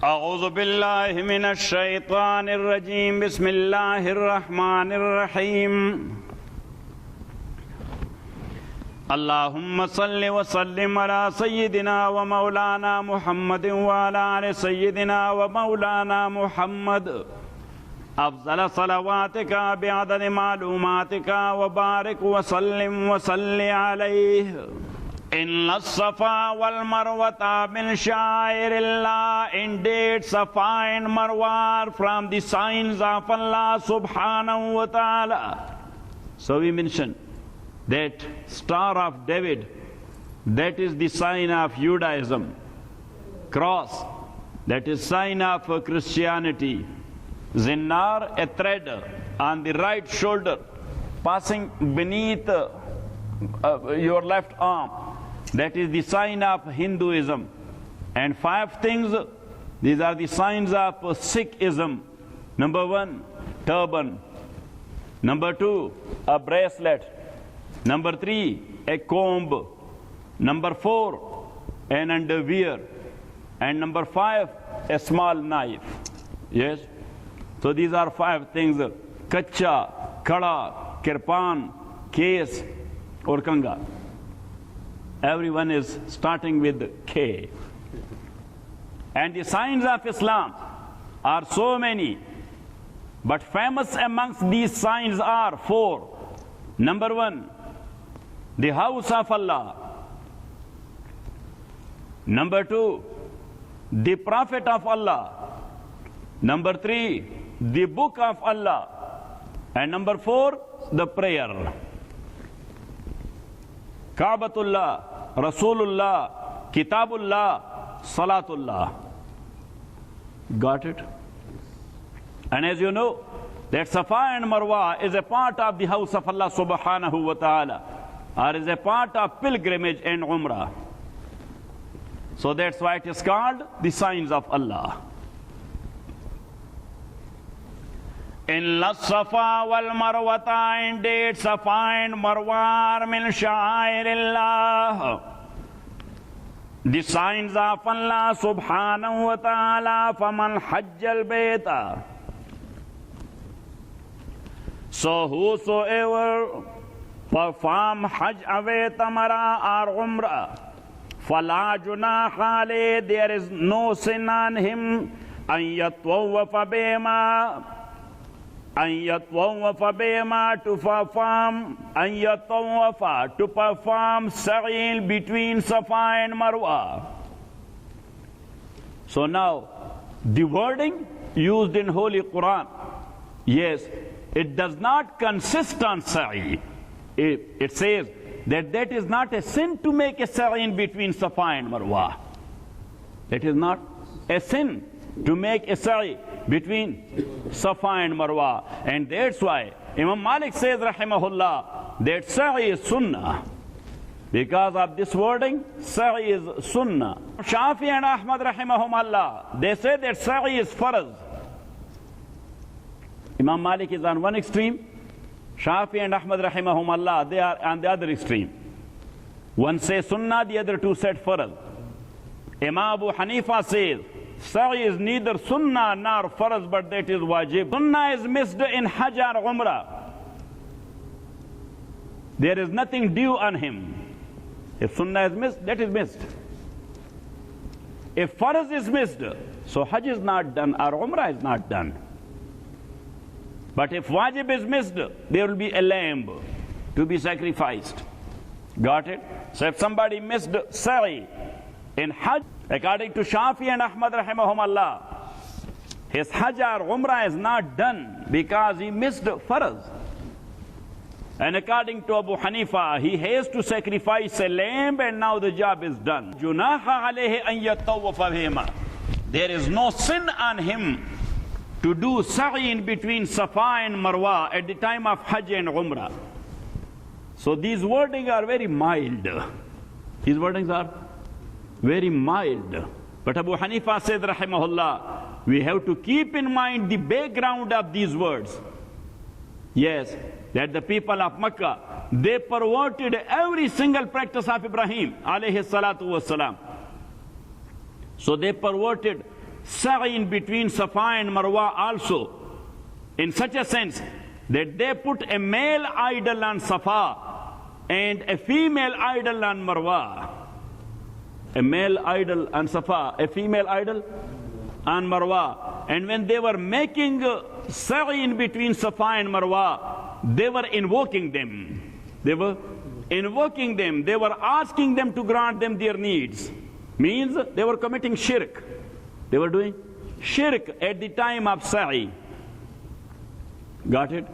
अऊज़ु बिल्लाहि मिनश शैतानिर रजीम बिस्मिल्लाहिर रहमानिर रहीम अल्लाहुम्मा सल्लि व सल्लिम अला सय्यिदिना व मौलाना मुहम्मदिन व अला आलि सय्यिदिना व मौलाना मुहम्मद अफ़ज़ल सलवातिका बिअदद मालूमातिका व बारिक व सल्लिम व सल्लि अलैहि Inna Safa wal Marwata min sha'airillah. Indeed, Safa and Marwa are from the signs of Allah subhanahu wa ta'ala. So we mentioned that Star of David, that is the sign of Judaism. Cross, that is sign of Christianity. Zinnar, a thread on the right shoulder, passing beneath your left arm. That is the sign of Hinduism. And 5 things, these are the signs of Sikhism. Number 1, turban. Number 2, a bracelet. Number 3, a comb. Number 4, an underwear. And number 5, a small knife. Yes? So these are 5 things. Kacha, Kada, Kirpan, Case, or Kanga. Everyone is starting with K. And the signs of Islam are so many, but famous amongst these signs are 4. Number 1, the house of Allah. Number 2, the Prophet of Allah. Number 3, the book of Allah. And number 4, the prayer. Kaabatullah, Rasulullah, Kitabullah, Salatullah. Got it? And as you know, that Safa and Marwa is a part of the house of Allah subhanahu wa ta'ala, or is a part of pilgrimage and Umrah. So that's why it is called the signs of Allah. Inna Safa wal Marwata, indeed Safa and Marwa are min sha'airillah, the signs of Allah subhanahu wa ta'ala. Faman hajjal bayta, so whosoever perform hajj away tamara or umrah, fala junaha alayhi, there is no sin on him, an yatwawafa bima, to perform sa'i between Safa and Marwa. So now, the wording used in Holy Quran, yes, it does not consist on sa'i. It says that that is not a sin to make a sa'i between Safa and Marwa. That is not a sin to make a sa'i between Safa and Marwa. And that's why Imam Malik says, rahimahullah, that sa'i is sunnah. Because of this wording, sa'i is sunnah. Shafi and Ahmad rahimahumullah, they say that sa'i is farz. Imam Malik is on one extreme, Shafi and Ahmad rahimahumullah, they are on the other extreme. One says sunnah, the other two said farz. Imam Abu Hanifa says, sa'i is neither sunnah nor farz, but that is wajib. Sunnah is missed in Hajj or Umrah. There is nothing due on him. If sunnah is missed, that is missed. If farz is missed, so Hajj is not done or Umrah is not done. But if wajib is missed, there will be a lamb to be sacrificed. Got it? So if somebody missed sa'i in Hajj, according to Shafi and Ahmad rahimahumullah, his Hajj or Umrah is not done because he missed farz. And according to Abu Hanifa, he has to sacrifice a lamb and now the job is done. Junaha alayhi an yatawafa bihima. There is no sin on him to do sa'i in between Safa and Marwa at the time of Hajj and Umrah. So these wordings are very mild. These wordings are very mild. But Abu Hanifa said, rahimahullah, we have to keep in mind the background of these words. Yes, that the people of Makkah, they perverted every single practice of Ibrahim, alayhi salatu wassalam. So they perverted sa'i in between Safa and Marwa also, in such a sense that they put a male idol on Safa and a female idol on Marwa. A male idol on Safa, a female idol on Marwa. And when they were making sa'i in between Safa and Marwa, they were invoking them. They were invoking them. They were asking them to grant them their needs. Means they were committing shirk. They were doing shirk at the time of sa'i. Got it?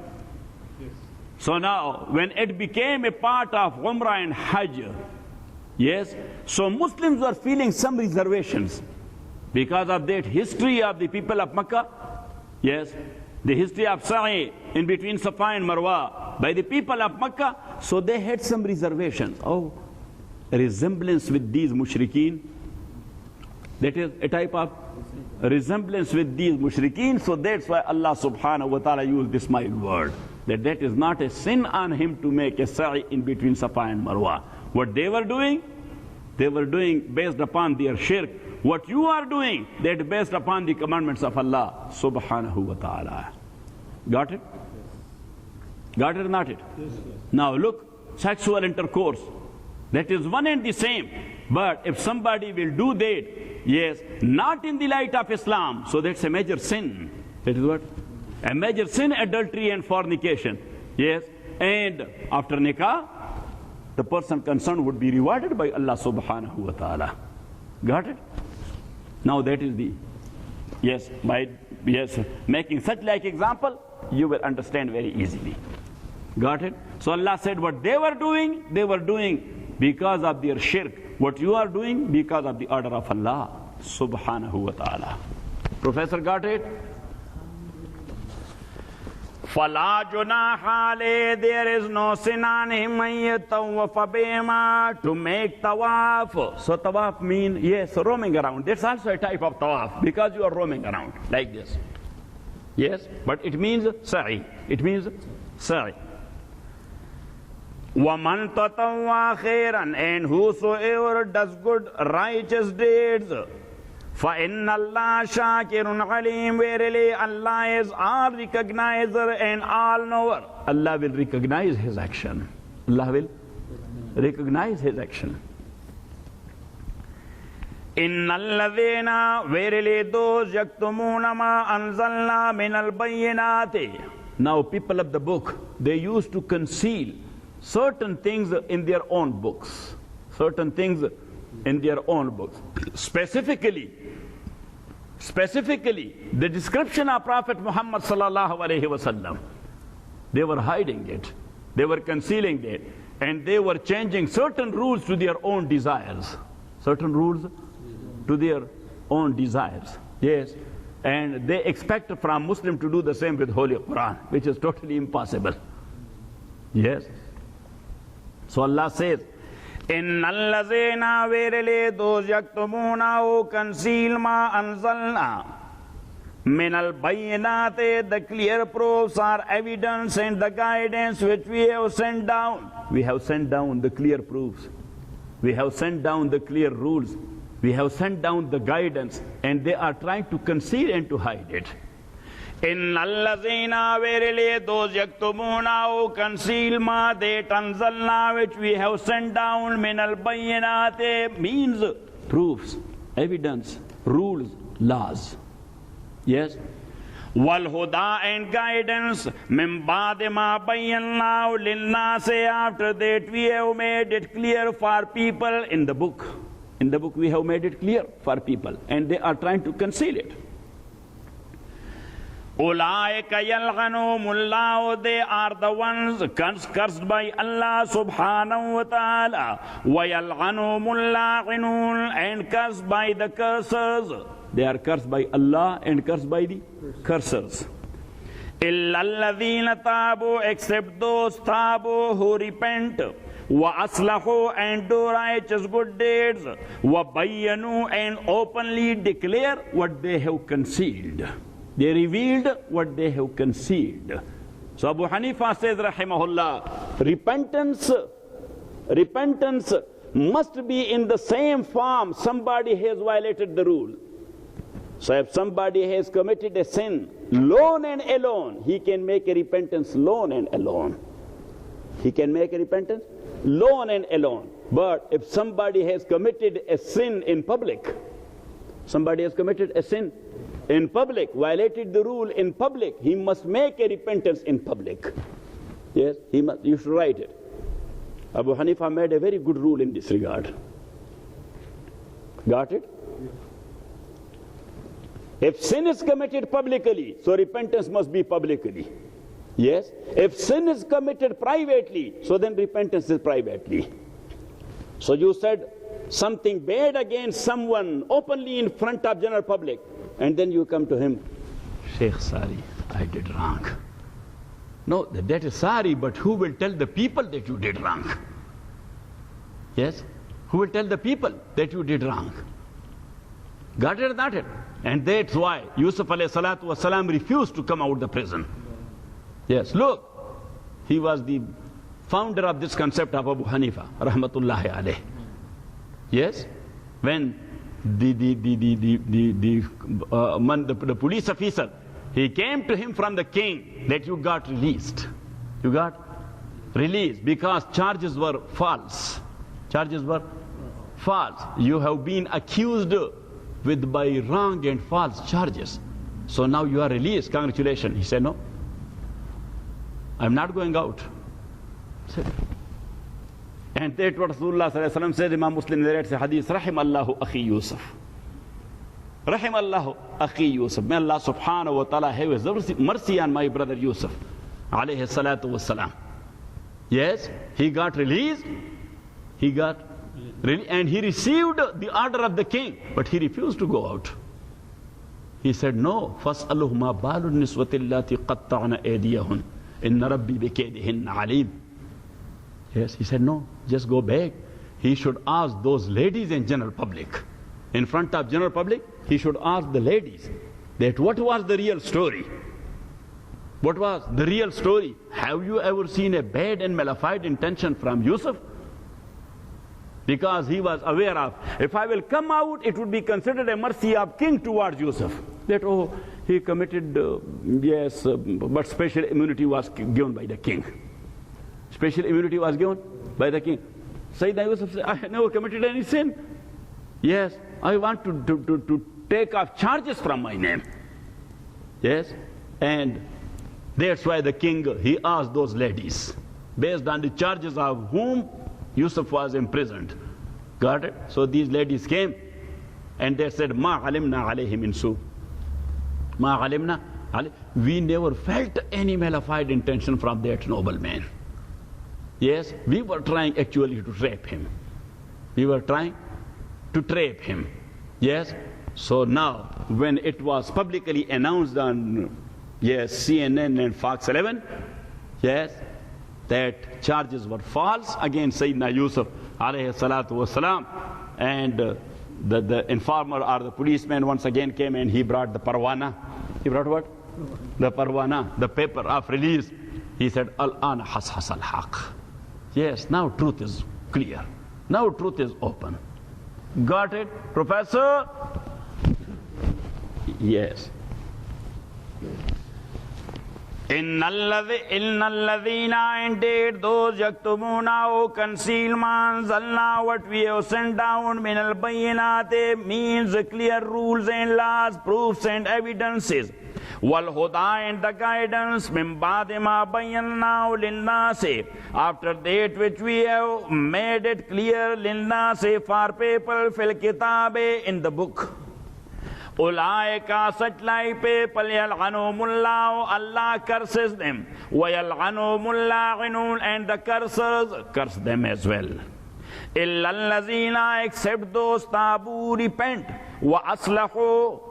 Yes. So now, when it became a part of Umrah and Hajj, yes, so Muslims were feeling some reservations because of that history of the people of Makkah. Yes, the history of sa'i in between Safa and Marwa by the people of Makkah. So they had some reservations. Oh, a resemblance with these mushrikeen. That is a type of resemblance with these mushrikeen. So that's why Allah subhanahu wa ta'ala used this mild word. That is not a sin on him to make a sa'i in between Safa and Marwa. What they were doing based upon their shirk. What you are doing, that based upon the commandments of Allah subhanahu wa ta'ala. Got it? Got it or not it? Yes, yes. Now look, sexual intercourse. That is one and the same. But if somebody will do that, yes, not in the light of Islam, so that's a major sin. That is what? A major sin, adultery and fornication. Yes. And after nikah, the person concerned would be rewarded by Allah subhanahu wa ta'ala. Got it? Now that is the, yes, by making such like example, you will understand very easily. Got it? So Allah said what they were doing because of their shirk. What you are doing because of the order of Allah subhanahu wa ta'ala. Professor, got it? فَلَا جُنَاحَ عَلَيْهِ, there is no sin on him يَطَوَّفَ بِهِمَا, to make tawaf. So tawaf means, yes, roaming around. That's also a type of tawaf because you are roaming around like this. Yes, but it means sa'i. It means sa'i. وَمَنْ تَطَوَّعَ خَيْرًا, and whosoever does good, righteous deeds, فَإِنَّ اللَّهَ شَاكِرٌ عَلِيمٌ, verily Allah is all recognizer and all knower. Allah will recognize his action. Allah will recognize his action. إِنَّ الَّذِينَ, verily those يَكْتُمُونَ مَا أَنزَلْنَا مِنَ الْبَيِّنَاتِ. Now people of the book, they used to conceal certain things in their own books. Certain things in their own books. Specifically, the description of Prophet Muhammad sallallahu alaihi wasallam, they were hiding it, they were concealing it, and they were changing certain rules to their own desires. Certain rules to their own desires. Yes. And they expect from Muslim to do the same with Holy Quran, which is totally impossible. Yes. So Allah says, إِنَّ الَّذِينَ, verily those يَكْتُمُونَ, who conceal مَا أَنزَلْنَا مِنَ الْبَيِّنَاتِ, the clear proofs or evidence and the guidance which we have sent down. We have sent down the clear proofs. We have sent down the clear rules. We have sent down the guidance, and they are trying to conceal and to hide it. إِنَّ الَّذِينَ, verily those يَكْتُمُونَ, who conceal مَا that أَنزَلْنَا, which we have sent down, مِنَ الْبَيِّنَاتِ, means proofs, evidence, rules, laws. Yes. وَالْهُدَى, and guidance, مِنْ بَعْدِ مَا بَيَّنَّاهُ لِلنَّاسِ, after that we have made it clear for people in the book. In the book we have made it clear for people, and they are trying to conceal it. أُولَٰئِكَ يَلْعَنُهُمُ اللَّهُ, they are the ones cursed by Allah subhanahu wa ta'ala. وَيَلْعَنُهُمُ اللَّاعِنُونَ, and cursed by the cursors. They are cursed by Allah and cursed by the cursors. إِلَّا الَّذِينَ تَابُوا, except those tabu who repent, وَأَصْلَحُوا, and do righteous good deeds, وَبَيَّنُوا, and openly declare what they have concealed. They revealed what they have concealed. So Abu Hanifa says, rahimahullah, repentance must be in the same form somebody has violated the rule. So if somebody has committed a sin, lone and alone, he can make a repentance lone and alone. He can make a repentance lone and alone. But if somebody has committed a sin in public, somebody has committed a sin in public, violated the rule in public, he must make a repentance in public. Yes, he must. You should write it. Abu Hanifa made a very good rule in this regard. Got it? If sin is committed publicly, so repentance must be publicly. Yes? If sin is committed privately, so then repentance is privately. So you said something bad against someone openly in front of general public, and then you come to him, Sheikh, sorry, I did wrong. No, that is sorry, but who will tell the people that you did wrong? Yes? Who will tell the people that you did wrong? Got it or not it? And that's why Yusuf alayhi salatu wasalam refused to come out of the prison. Yes, look, he was the founder of this concept of Abu Hanifa, rahmatullahi alayh. Yes, when the police officer, he came to him from the king that you got released. You got released because charges were false. Charges were false. You have been accused by wrong and false charges. So now you are released. Congratulations. He said, no, I'm not going out. And that's what Rasulullah said. Imam Muslim narrates a hadith, Rahimallahu akhi Yusuf. Rahimallahu akhi Yusuf. May Allah subhanahu wa ta'ala have his mercy on my brother Yusuf. Alayhi salatu wassalam. Yes, he got released. He got released and he received the order of the king, but he refused to go out. He said, no, فَاسْأَلُهُ مَا بَالُ النِّسْوَةِ اللَّاتِي قَطَّعْنَ أَيْدِيَهُنَّ إِنَّ رَبِّي بِكَيْدِهِنَّ عَلِيمٌ. Yes, he said, no, just go back. He should ask those ladies in general public. In front of general public, he should ask the ladies that what was the real story? What was the real story? Have you ever seen a bad and malified intention from Yusuf? Because he was aware of, if I will come out, it would be considered a mercy of king towards Yusuf. That, oh, he committed, yes, but special immunity was given by the king. Special immunity was given by the king. Sayyidina Yusuf said, I never committed any sin. Yes, I want to take off charges from my name. Yes, and that's why the king, he asked those ladies, based on the charges of whom Yusuf was imprisoned. Got it? So these ladies came and they said, Ma alimna alayhi min su. Ma alimna alayhi. We never felt any malified intention from that noble man. Yes, we were trying actually to trap him. We were trying to trap him. Yes, so now when it was publicly announced on, yes, CNN and Fox 11, yes, that charges were false against Sayyidina Yusuf alayhi salatu wasalam, and the informer or the policeman once again came and he brought the parwana. He brought what? The parwana, the paper of release. He said, Al-ana has al-haq. Yes, now truth is clear. Now truth is open. Got it, Professor? Yes. Inna alladhina, indeed those yaktumuna who conceal ma anzalna, what we have sent down, min al-bayyinati, means clear rules and laws, proofs and evidences. Wal huda, and the guidance, min ba'di ma bayyanahu lin-nasi, after that which we have made it clear lin-nasi, for people, fil kitabi, in the book. Ulaika, such like people, yal'anumullahu, Allah curses them, wa yal'anumulla'inun, and the cursers curse them as well. Illa allazina, except those tabu, repent, wa aslahu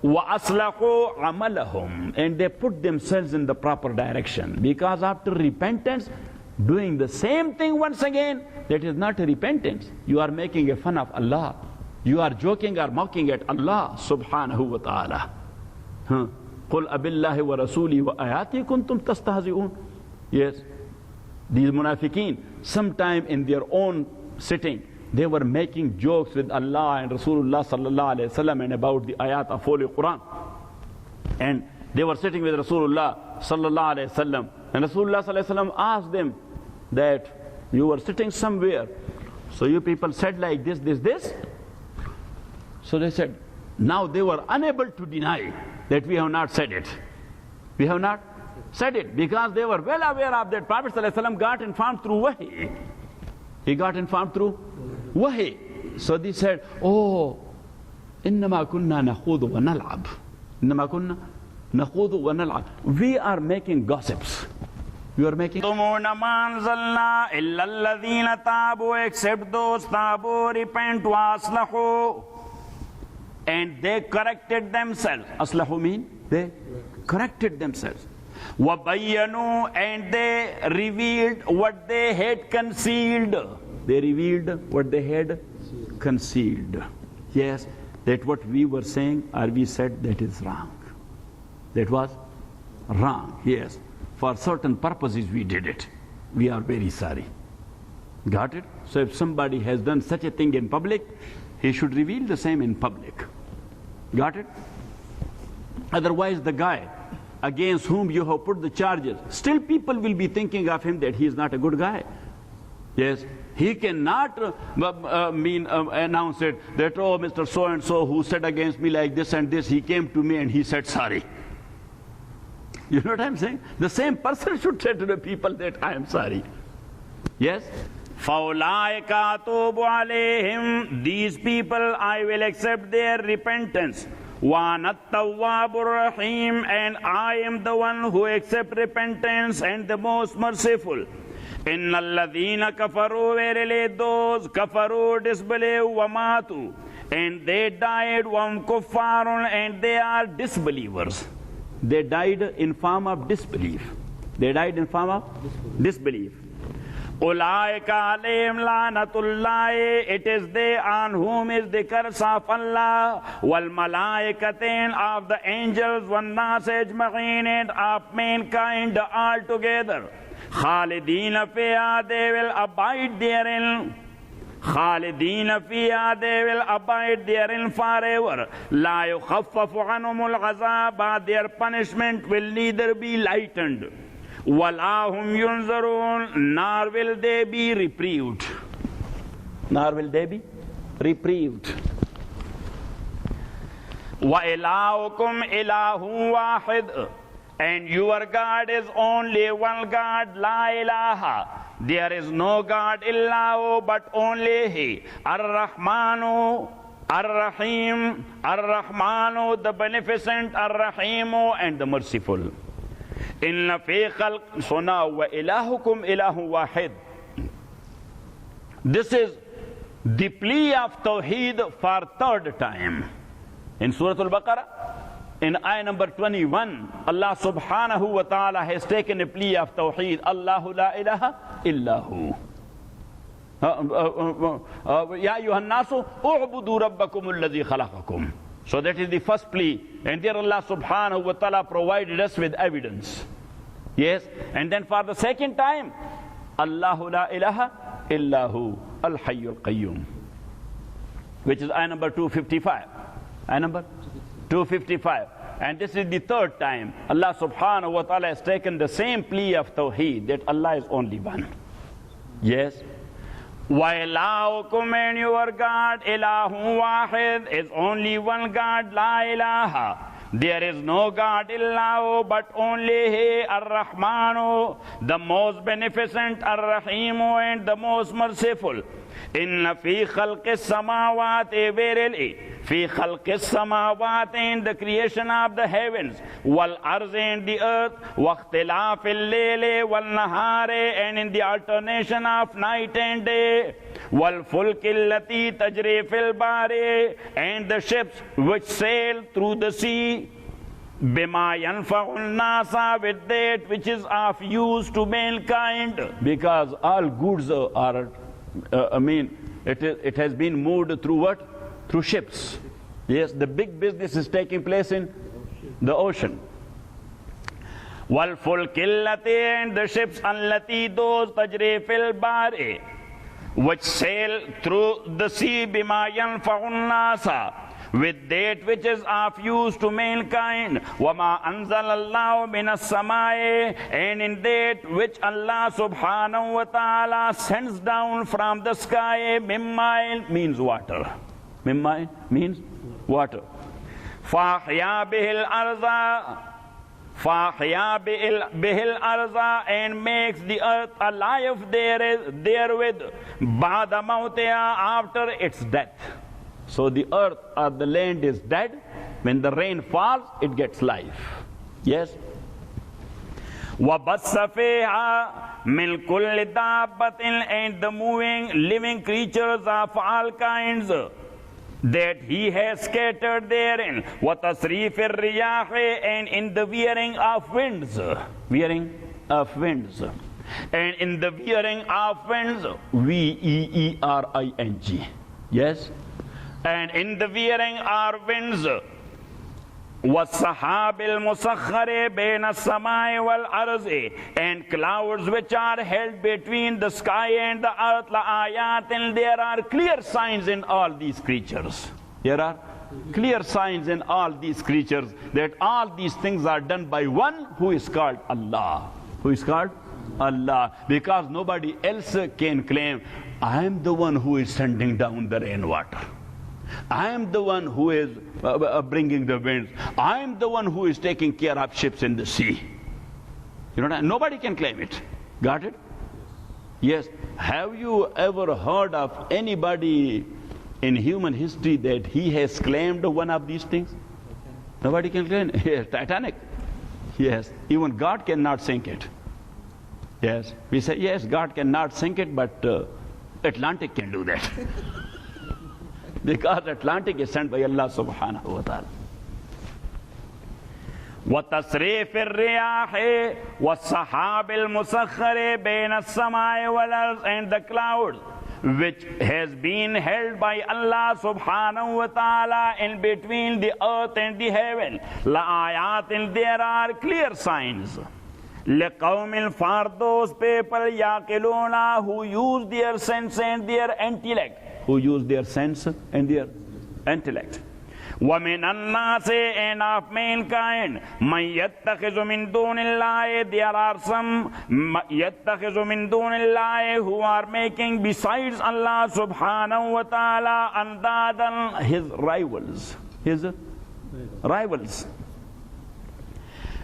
amalahum, and they put themselves in the proper direction. Because after repentance, doing the same thing once again, that is not a repentance. You are making a fun of Allah. You are joking or mocking at Allah subhanahu wa ta'ala. قُلْ أَبِاللَّهِ وَرَسُولِهِ وَآيَاتِهِ كُنْتُمْ تَسْتَهْزِئُونَ. Yes, these munafiqeen, sometime in their own sitting, they were making jokes with Allah and Rasulullah sallallahu alayhi wasallam and about the ayat of Holy Quran. And they were sitting with Rasulullah sallallahu alayhi wasallam, and Rasulullah sallallahu alayhi wasallam asked them that you were sitting somewhere, so you people said like this. So they said, now they were unable to deny that we have not said it. We have not said it, because they were well aware of that Prophet sallallahu alayhi wasallam got informed through wahi. He got informed through wahi. So they said, oh, innama kunna nakhudu wa nal'ab. Innama kunna nakhudu wa nal'ab. We are making gossips. We are making. Except those tabu, repent, wa aslahu. And they corrected themselves. Aslahu mean they corrected themselves. وَبَيَّنُوا, and they revealed what they had concealed. They revealed what they had concealed. Yes, that what we were saying or we said, that is wrong. That was wrong, yes. For certain purposes we did it. We are very sorry. Got it? So if somebody has done such a thing in public, he should reveal the same in public. Got it? Otherwise the guy against whom you have put the charges, still people will be thinking of him that he is not a good guy. Yes, he cannot announce it that, oh, Mr. So-and-so who said against me like this and this, he came to me and he said sorry. You know what I'm saying? The same person should say to the people that I am sorry. Yes? فَأُولَٰئِكَ أَتُوبُ عَلَيْهِمْ. These people, I will accept their repentance. وَأَنَا التَّوَّابُ الرَّحِيمُ. And I am the one who accepts repentance and the most merciful. إِنَّ الَّذِينَ كَفَرُوا, verily those kafaru disbelieve, وَمَاتُوا, and they died, وَهُمْ كُفَّارٌ, and they are disbelievers. They died in form of disbelief. They died in form of disbelief. أُولَٰئِكَ عَلَيْهِمْ لَعْنَةُ اللَّهِ. It is they on whom is the curse of Allah, وَالْمَلَائِكَةِ, of the angels, وَالنَّاسِ أَجْمَعِينَ, and of mankind altogether. خَالِدِينَ فِيهَا, they will abide therein. خالدين فيها, they will abide therein forever. لا يخفف عنهم العذاب, their punishment will neither be lightened. ولا هم ينظرون, nor will they be reprieved. Nor will they be reprieved. وإلهكم إله واحد. And your God is only one God, La ilaha. There is no God illahu, but only He. Ar-Rahmanu, Ar-Rahim, Ar-Rahmanu, the beneficent, Ar-Rahimu, and the merciful. Inna fi khalq, so now, wa ilahukum ilahu wahid. This is the plea of Tawheed for third time. In Surah Al-Baqarah, in ayah number 21, Allah subhanahu wa ta'ala has taken a plea of Tawheed. Allahu la ilaha illahu. Ya ayyuhan nasu, u'budu rabbakum alladhi khalaqakum. So that is the first plea. And there Allah subhanahu wa ta'ala provided us with evidence. Yes. And then for the second time, Allahu la ilaha illahu al-hayyul qayyum. Which is ayah number 255. Ayah number 255. And this is the third time Allah subhanahu wa ta'ala has taken the same plea of Tawheed, that Allah is only one. Yes. وَإِلَهُكُمْ, and your God, إِلَهٌ وَاحِدٌ, is only one God, La ilaha. There is no God illahu, but only He, Ar-Rahmanu, the most beneficent, Ar-Rahimu, and the most merciful. Inna fi khalqis samawati, verily, fi khalqis samawati, in the creation of the heavens, wal arzi, and the earth, waqtilafil layli wal nahari, and in the alternation of night and day, wal fulkil lati tajri fil bari, and the ships which sail through the sea, bima yanfa'un nasa, with that which is of use to mankind, because all goods are it has been moved through what? Through ships. Yes, the big business is taking place in the ocean. Wal fulkil lati, and the ships allati, those tajri fil bari, which sail through the sea bima yanfa'un nasa, with that which is of use to mankind, وَمَا أَنزَلَ اللَّهُ مِنَ السَّمَاءِ, and in that which Allah subhanahu wa ta'ala sends down from the sky. Mimmain means water. Mimmain means water. فَأَحْيَا بِهِ الْأَرْضَ, فَأَحْيَا بِهِ الْأَرْضَ, and makes the earth alive therewith, بَعْدَ مَوْتِهَا, after its death. So the earth or the land is dead. When the rain falls, it gets life. Yes. وَبَثَّ فِيهَا مِنْ كُلِّ دَابَّةٍ, and the moving, living creatures of all kinds that He has scattered therein. وَتَصْرِيفِ الرِّيَاحِ, and in the veering of winds. Veering of winds. And in the veering of winds, V-E-E-R-I-N-G. Yes. And in the veering of winds, وَالسَّحَابِ الْمُسَخَّرِ بَيْنَ السَّمَاءِ وَالْأَرْضِ, and clouds which are held between the sky and the earth. لَآيَاتٍ, and there are clear signs in all these creatures. There are clear signs in all these creatures that all these things are done by one who is called Allah. Who is called Allah. Because nobody else can claim, I am the one who is sending down the rainwater. I am the one who is bringing the winds. I am the one who is taking care of ships in the sea. You know, nobody can claim it. Got it? Yes. Have you ever heard of anybody in human history that he has claimed one of these things? Nobody can claim it. Yes, Titanic. Yes. Even God cannot sink it. Yes. We say, yes, God cannot sink it, but Atlantic can do that. Because Atlantic is sent by Allah subhanahu wa ta'ala. وَتَصْرِيفِ الرِّيَاحِ وَالسَّحَابِ الْمُسَخَّرِ بَيْنَ السَّمَاءِ وَالْأَرْضِ, and the clouds which has been held by Allah subhanahu wa ta'ala in between the earth and the heaven. لَآيَاتٍ, there are clear signs. لِقَوْمٍ, for those people, يَعْقِلُونَ, who use their sense and their intellect. Who use their sense and their intellect. وَمِنَ النَّاسِ, and of mankind, مَنْ يَتَّخِذُ مِنْ دُونِ اللَّهِ, there are some يَتَّخِذُ مِنْ دُونِ اللَّهِ, who are making besides Allah subhanahu wa ta'ala andadan, his rivals. His rivals.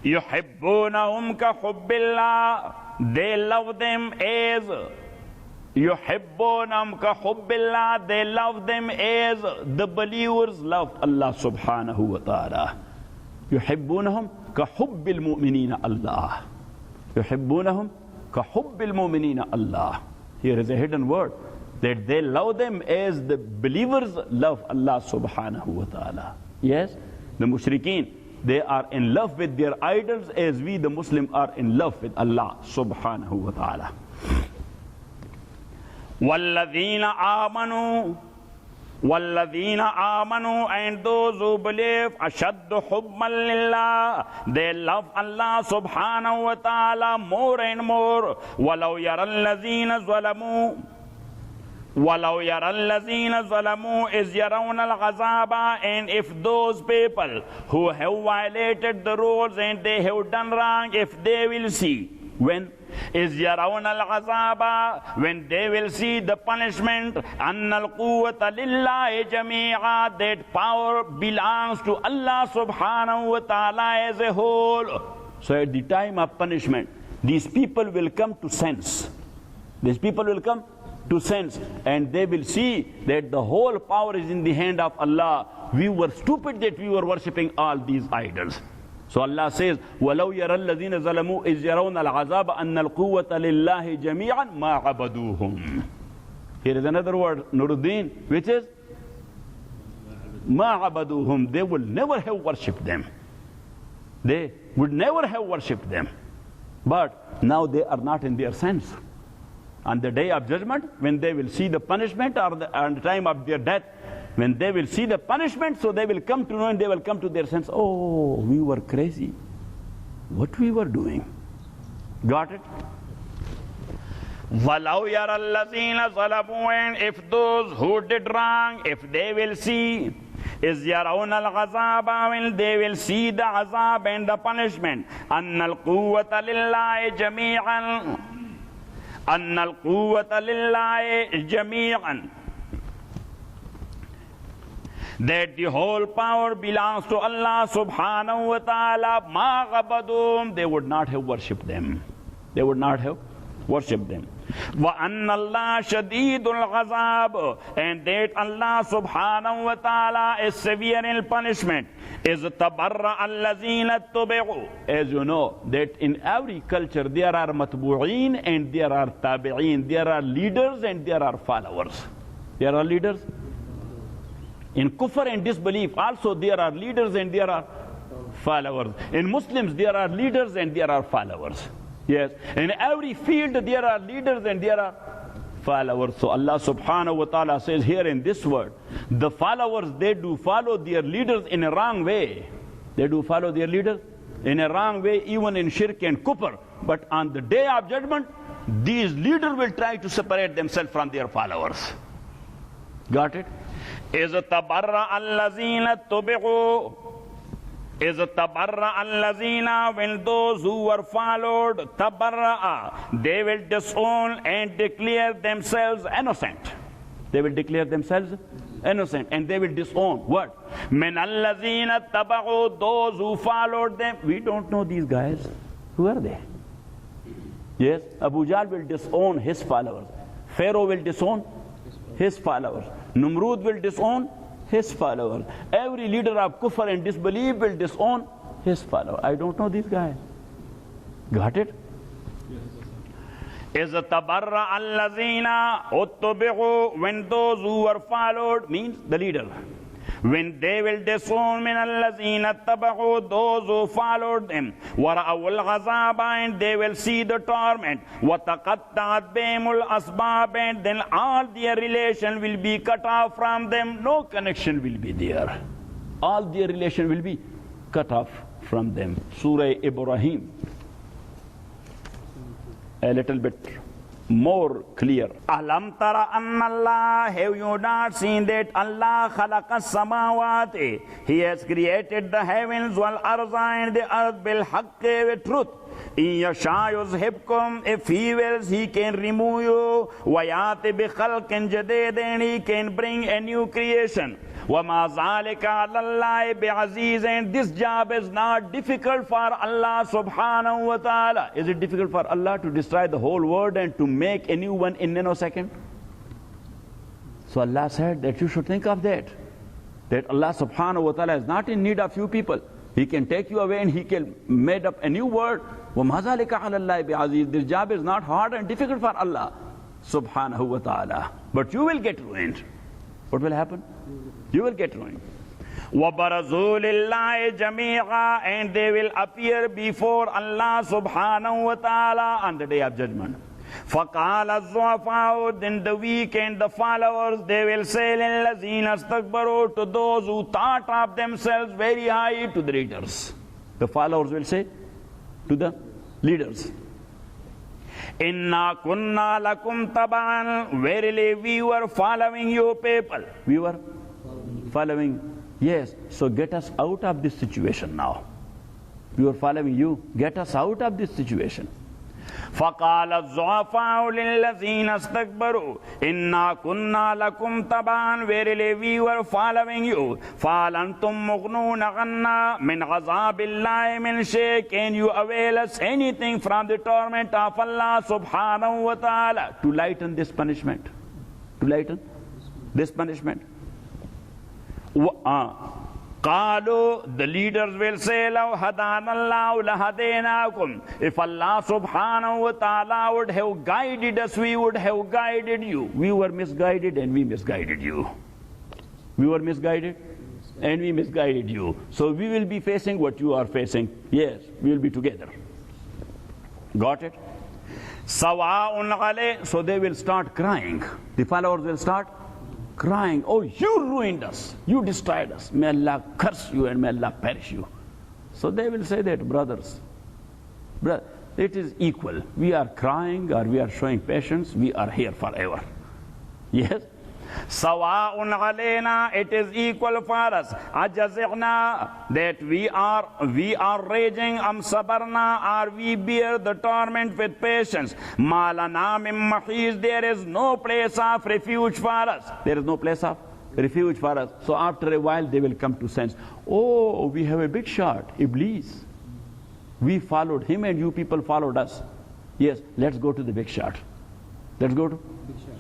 يُحِبُّونَهُمْ كَحُبِّ اللَّهِ, they love them as يُحِبُّونَهُمْ كَحُبِّ اللَّهِ, they love them as the believers love Allah subhanahu wa ta'ala. يُحِبُّونَهُمْ كَحُبِّ الْمُؤْمِنِينَ اللَّهِ. يُحِبُّونَهُمْ كَحُبِّ الْمُؤْمِنِينَ اللَّهِ. Here is a hidden word, that they love them as the believers love Allah subhanahu wa ta'ala. Yes, the mushrikeen, they are in love with their idols as we the Muslim are in love with Allah subhanahu wa ta'ala. وَالَّذِينَ آمَنُوا, and those who believe, أَشَدُّ حُبًّا لِلَّهِ, they love Allah subhanahu wa ta'ala more and more. وَلَوْ يَرَى الَّذِينَ ظَلَمُوا إِذْ يَرَوْنَ الْعَذَابَ, and if those people who have violated the rules and they have done wrong, if they will see, when is يَرَوْنَ الْعَذَابَ, when they will see the punishment, أَنَّ الْقُوَّةَ لِلَّهِ جَمِيعًا, that power belongs to Allah subhanahu wa ta'ala as a whole. So at the time of punishment, these people will come to sense. These people will come to sense, and they will see that the whole power is in the hand of Allah. We were stupid that we were worshipping all these idols. So Allah says, وَلَوْ يَرَى الَّذِينَ ظَلَمُوا إِذْ يَرَوْنَ الْعَذَابَ أَنَّ الْقُوَّةَ لِلَّهِ جَمِيعًا مَا عَبَدُوهُمْ. Here is another word, Nuruddin, which is مَا عَبَدُوهُمْ. They will never have worshipped them. They would never have worshipped them. But now they are not in their sense. On the day of judgment, when they will see the punishment, or on the time of their death, when they will see the punishment, so they will come to know and they will come to their sense, oh, we were crazy. What we were doing. Got it? وَلَوْ يَرَى الَّذِينَ ظَلَمُوا, and if those who did wrong, if they will see, إِذْ يَرَوْنَ الْعَذَابَ, when they will see the azab and the punishment, أَنَّ الْقُوَّةَ لِلَّهِ جَمِيعًا, أَنَّ الْقُوَّةَ لِلَّهِ جَمِيعًا, that the whole power belongs to Allah subhanahu wa ta'ala, مَا غَبَدُهُمْ, they would not have worshipped them. They would not have worshipped them. وَأَنَّ اللَّهَ شَدِيدُ الْغَضَابِ, and that Allah subhanahu wa ta'ala is severe in punishment. Is تَبَرَّأَ الَّذِينَ اتُّبِعُوا, as you know that in every culture there are matbu'een and there are tabi'een, there are leaders and there are followers. There are leaders. In kufr and disbelief also there are leaders and there are followers. In Muslims there are leaders and there are followers. Yes, in every field there are leaders and there are followers. So Allah subhanahu wa ta'ala says here in this word, the followers, they do follow their leaders in a wrong way. They do follow their leaders in a wrong way, even in shirk and kufr. But on the day of judgment, these leaders will try to separate themselves from their followers. Got it? إِذْ تَبَرَّأَ الَّذِينَ اتُّبِعُوا, is tabarra allazina, when those who were followed, tabarra, they will disown and declare themselves innocent. They will declare themselves innocent and they will disown what? Min allazina taba'u, those who followed them. We don't know these guys. Who are they? Yes, Abu Jahl will disown his followers. Pharaoh will disown his followers. Numrud will disown his followers. Every leader of kufr and disbelief will disown his follower. I don't know these guys. Got it? Is tabarra allazina uttubi'u, when those who were followed, means the leader, when they will disown min allazina taba'u, those who followed them, wara'awul ghazaba, and they will see the torment, wa taqatta'at bihimul asbab, and then all their relation will be cut off from them. No connection will be there. All their relation will be cut off from them. Surah Ibrahim, a little bit more clear. Alam tara anna Allah, have you not seen that Allah khalaqa samawati, He has created the heavens, wal arza, and the earth, bil haqqi, with truth. In yasha yuzhibkum, if He wills, He can remove you. Wa yati bi khalqin jadid, and He can bring a new creation. وَمَا ذَلِكَ عَلَى اللَّهِ بِعَزِيزٍ, and this job is not difficult for Allah subhanahu wa ta'ala. Is it difficult for Allah to destroy the whole world and to make a new one in nanosecond? So Allah said that you should think of that. That Allah subhanahu wa ta'ala is not in need of you people. He can take you away and He can make up a new world. وَمَا ذَلِكَ عَلَى اللَّهِ بِعَزِيزٍ. This job is not hard and difficult for Allah subhanahu wa ta'ala. But you will get ruined. What will happen? You will get ruined. وَبَرَزُوا لِلَّهِ جَمِيعًا, and they will appear before Allah subhanahu wa ta'ala on the day of judgment. فَقَالَ الضُّعَفَاءُ, then the weak and the followers, they will say لِلَّذِينَ اسْتَكْبَرُوا, to those who thought of themselves very high, to the leaders. The followers will say to the leaders, Inna kunna lakum taban, verily we were following you people. We were following. Yes, so get us out of this situation now. We were following you. Get us out of this situation. فَقَالَ الضُّعَفَاءُ لِلَّذِينَ اسْتَكْبَرُوا إِنَّا كُنَّا لَكُمْ تَبَعًا, verily we were following you. فَأَنْتُمْ مُغْنُونَ عَنَّا مِنْ عَذَابِ اللَّهِ مِنْ شَيْءٍ, can you avail us anything from the torment of Allah subhanahu wa ta'ala? To lighten this punishment. To lighten this punishment. قالوا, the leaders will say, لو هدانا الله لهديناكم, if Allah subhanahu wa ta'ala would have guided us, we would have guided you. We were misguided and we misguided you. We were misguided and we misguided you. So we will be facing what you are facing. Yes, we will be together. Got it? Sawa'un alayh, so they will start crying. The followers will start crying, oh, you ruined us, you destroyed us, may Allah curse you and may Allah perish you. So they will say that, brothers, It is equal. We are crying or we are showing patience, we are here forever. Yes? Sawa'un alayna, it is equal for us. Ajazigna, that we are raging, am sabarna, or we bear the torment with patience. Malana min mahiz, there is no place of refuge for us. There is no place of refuge for us. So after a while they will come to sense, oh, we have a big shot, Iblis. We followed him and you people followed us. Yes, let's go to the big shot. Let's go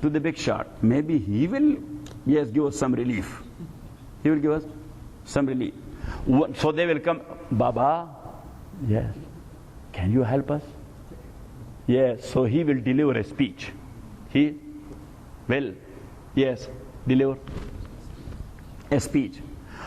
to the big shot. Maybe he will, yes, give us some relief. He will give us some relief. So they will come, Baba, yes, can you help us? Yes, so he will deliver a speech. He will, yes, deliver a speech.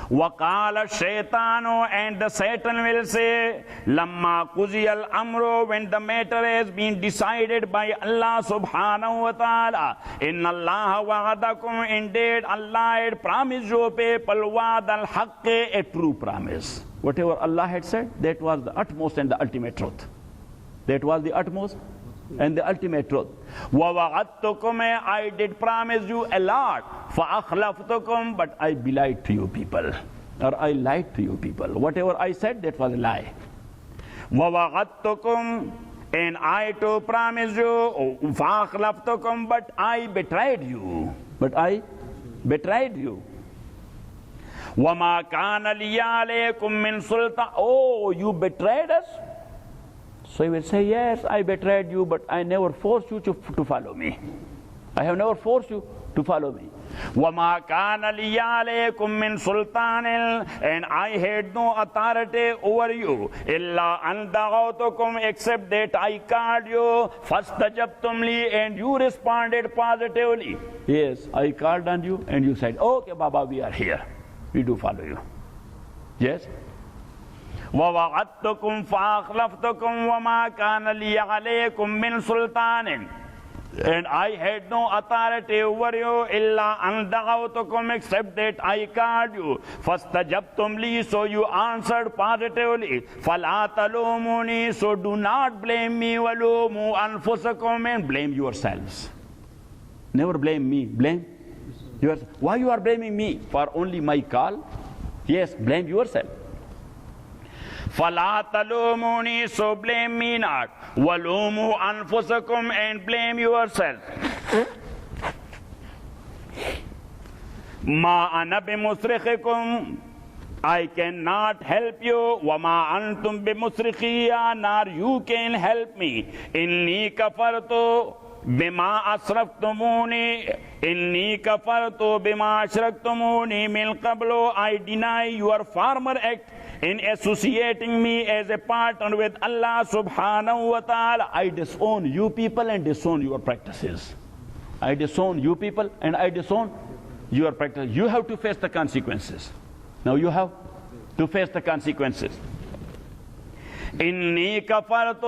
وَقَالَ الشَّيْطَانُ, and the Satan will say, لَمَّا قُضِيَ الْأَمْرُ, when the matter has been decided by Allah subhanahu wa ta'ala, إِنَّ اللَّهَ وَعَدَكُمْ, indeed Allah had promised you people وَعْدَ الْحَقِّ, a true promise. Whatever Allah had said, that was the utmost and the ultimate truth. That was the utmost and the ultimate truth. وَوَعَدْتُكُمْ, I did promise you a lot. فَأَخْلَفْتُكُمْ, but I belied to you people. Or I lied to you people. Whatever I said, that was a lie. وَوَعَدْتُكُمْ, and I too promised you. فَأَخْلَفْتُكُمْ, but I betrayed you. But I betrayed you. وَمَا كَانَ لِيَ عَلَيْكُمْ مِنْ سُلْطَانٍ, oh, you betrayed us? So he will say, yes, I betrayed you, but I never forced you to follow me. I have never forced you to follow me. وَمَا كَانَ لِيَ عَلَيْكُمْ مِنْ سُلْطَانٍ, and I had no authority over you. إِلَّا أَنْ دَعَوْتُكُمْ, except that I called you. فَاسْتَجَبْتُمْ لِي, and you responded positively. Yes, I called on you, and you said, okay, Baba, we are here. We do follow you. Yes? وَوَعَدْتُكُمْ فَأَخْلَفْتُكُمْ وَمَا كَانَ لِيَ عَلَيْكُمْ مِنْ سُلْطَانٍ, and I had no authority over you. إِلَّا أَنْ دَعَوْتُكُمْ, except that I called you. فَاسْتَجَبْتُمْ لِي, so you answered positively. فَلَا تَلُومُونِي, so do not blame me. وَلُومُوا أَنفُسَكُمْ, and blame yourselves. Never blame me, blame yourself. Why you are blaming me? For only my call? Yes, blame yourself. فَلَا تَلُومُونِي, so blame me not. وَلُومُوا أَنفُسَكُمْ, and blame yourself. مَا أَنَا بِمُصْرِخِكُمْ, I cannot help you. وَمَا أَنْتُمْ بِمُصْرِخِيَّ, nor you can help me. إِنِّي كَفَرْتُ بِمَا أَشْرَكْتُمُونِي, إِنِّي كَفَرْتُ بِمَا أَشْرَكْتُمُونِي مِنْ قَبْلُ, I deny your former act in associating me as a partner with Allah subhanahu wa ta'ala. I disown you people and disown your practices. I disown you people and I disown your practices. You have to face the consequences. Now you have to face the consequences. إِنِّي كَفَرْتُ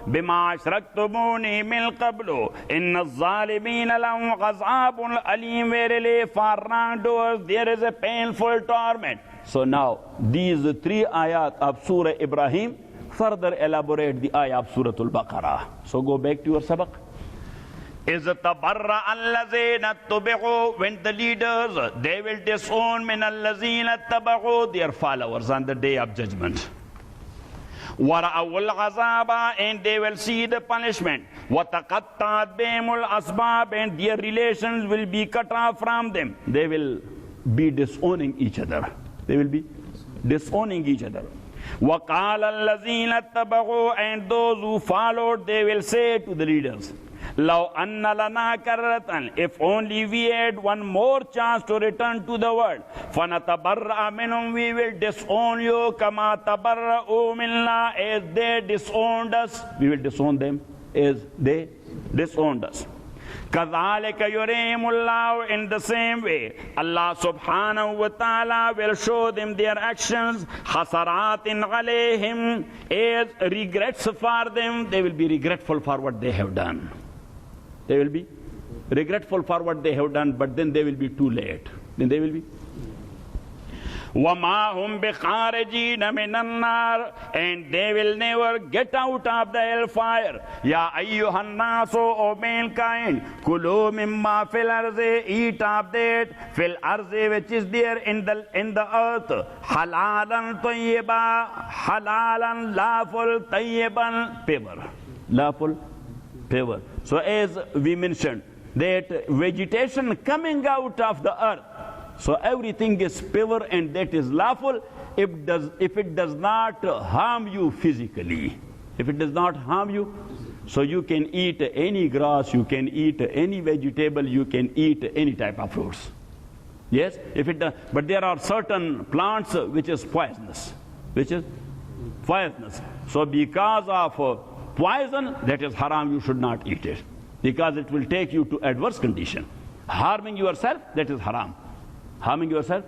بِمَا أَشْرَكْتُمُونِي مِنْ قَبْلُ إِنَّ الظَّالِمِينَ لَهُمْ عَذَابٌ أَلِيمٌ, verily for wrongdoers there is a painful torment. So now these three ayat of Surah Ibrahim further elaborate the ayah of Surah Al-Baqarah. So go back to your sabaq. إِذْ تَبَرَّأَ الَّذِينَ اتَّبَعُوا, when the leaders, they will disown مِنَ الَّذِينَ اتَّبَعُوا, their followers on the day of judgment. وَرَأَوُا الْعَذَابَ, and they will see the punishment. وَتَقَطَّعَتْ بِهِمُ الْأَسْبَابُ, and their relations will be cut off from them. They will be disowning each other. They will be disowning each other. وَقَالَ الَّذِينَ اتَّبَعُوا, and those who followed, they will say to the leaders, لَوْ أَنَّ لَنَا كَرَّةً, if only we had one more chance to return to the world. فَنَتَبَرَّأَ مِنْهُمْ, we will disown you. كَمَا تَبَرَّأُوا مِنَّا, as they disowned us, we will disown them as they disowned us. كَذَلِكَ يُرِيهِمُ اللَّهُ, in the same way, Allah subhanahu wa ta'ala will show them their actions. حَسَرَاتٍ عَلَيْهِمْ, as regrets for them. They will be regretful for what they have done. They will be regretful for what they have done, but then they will be too late. Then they will be. وَمَا هُمْ بِخَارِجِينَ مِنَ النَّارِ, and they will never get out of the hellfire. Ya ayyuhan nasu, O mankind, kulu mimma fil arzi, eat of that fil arzi which is there in the earth, halalan tayyiba, halalan lawful, tayyiban pure, lawful pure. So as we mentioned, that vegetation coming out of the earth, so everything is pure and that is lawful if it does not harm you physically. If it does not harm you, so you can eat any grass, you can eat any vegetable, you can eat any type of fruits. Yes, if it does, but there are certain plants which is poisonous, So because of poison, that is haram, you should not eat it, because it will take you to adverse condition. Harming yourself, that is haram. Harming yourself,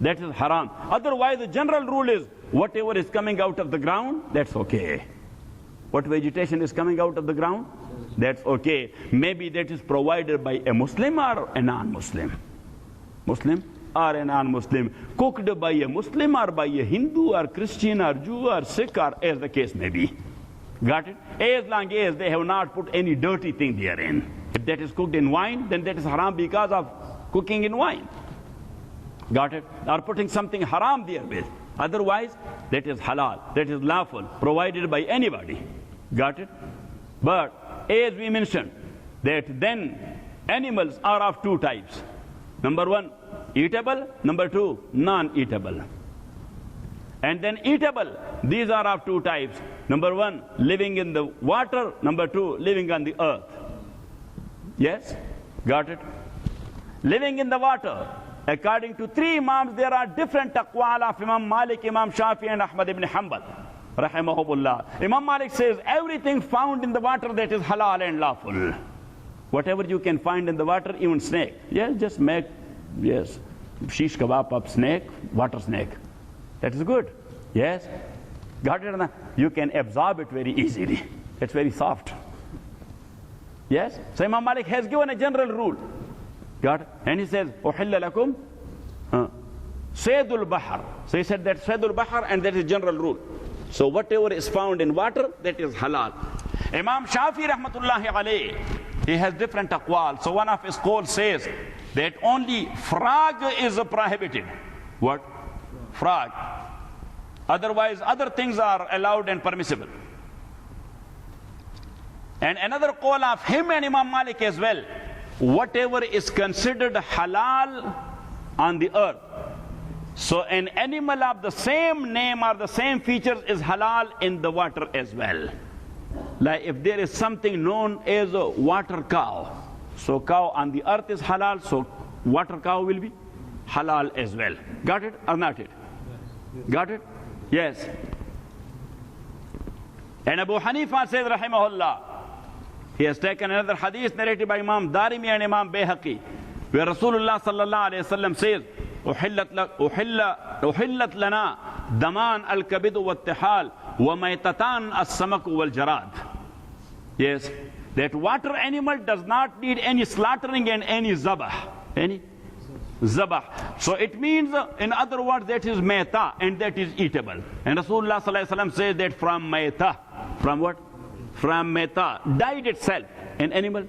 that is haram. Otherwise, the general rule is whatever is coming out of the ground, that's okay. What vegetation is coming out of the ground, that's okay. Maybe that is provided by a Muslim or a non-Muslim. Muslim or a non-Muslim. Cooked by a Muslim or by a Hindu or Christian or Jew or Sikh, or as the case may be. Got it? As long as they have not put any dirty thing therein. If that is cooked in wine, then that is haram because of cooking in wine. Got it? Or putting something haram therewith. Otherwise, that is halal, that is lawful, provided by anybody. Got it? But as we mentioned, that then animals are of two types. Number one, eatable. Number two, non-eatable. And then eatable, these are of two types. Number one, living in the water. Number two, living on the earth. Yes? Got it? Living in the water. According to three Imams, there are different aqwal of Imam Malik, Imam Shafi, and Ahmad ibn Hanbal, rahimahumullah. Imam Malik says everything found in the water, that is halal and lawful. Whatever you can find in the water, even snake. Yes, just make, yes, shish kebab of snake, water snake. That is good. Yes. Got it? You can absorb it very easily. It's very soft. Yes. So Imam Malik has given a general rule. Got it? And he says, Uhilla lakum Saydul Bahar. So he said that Saydul Bahar, and that is general rule. So whatever is found in water, that is halal. Imam Shafi rahmatullahi alayhi, he has different aqwal. So one of his calls says that only frog is prohibited. What? Frog. Otherwise, other things are allowed and permissible. And another call of him and Imam Malik as well, whatever is considered halal on the earth, so an animal of the same name or the same features is halal in the water as well. Like if there is something known as a water cow, so cow on the earth is halal, so water cow will be halal as well. Got it or not it? Got it? Yes. And Abu Hanifa says, rahimahullah, he has taken another hadith narrated by Imam Darimi and Imam Bayhaqi, where Rasulullah sallallahu alayhi wa sallam says, أُحِلَّتْ لَنَا دَمَانْ الْكَبِدُ وَالتِّحَالِ وَمَيْتَتَانْ السَّمَكُ وَالْجَرَادِ. Yes, that water animal does not need any slaughtering and any zabah. Any zabah. So it means, in other words, that is mayta, and that is eatable. And Rasulullah sallallahu alayhi wa sallam says that from mayta, from what? From mayta, died itself, an animal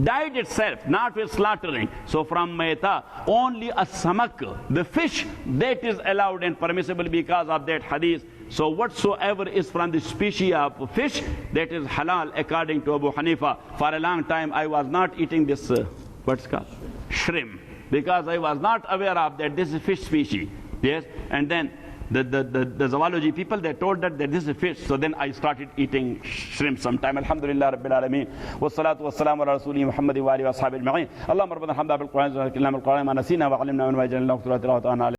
died itself, not with slaughtering. So from mayta, only a samak, the fish, that is allowed and permissible because of that hadith. So whatsoever is from the species of fish, that is halal according to Abu Hanifa. For a long time I was not eating this, what's called? Shrimp, because I was not aware of that this is fish species. Yes, and then the zoology people, they told that this is fish. So then I started eating shrimp sometime. Alhamdulillah Rabbil Alameen. Wassalatu wassalamu ala Rasuli Muhammadi wa alihi wa ashabihi ajma'in. Allahumma rabbana hamda bil Qur'an wa kalam al Qur'an ma nasina wa alimna min ma ja'alna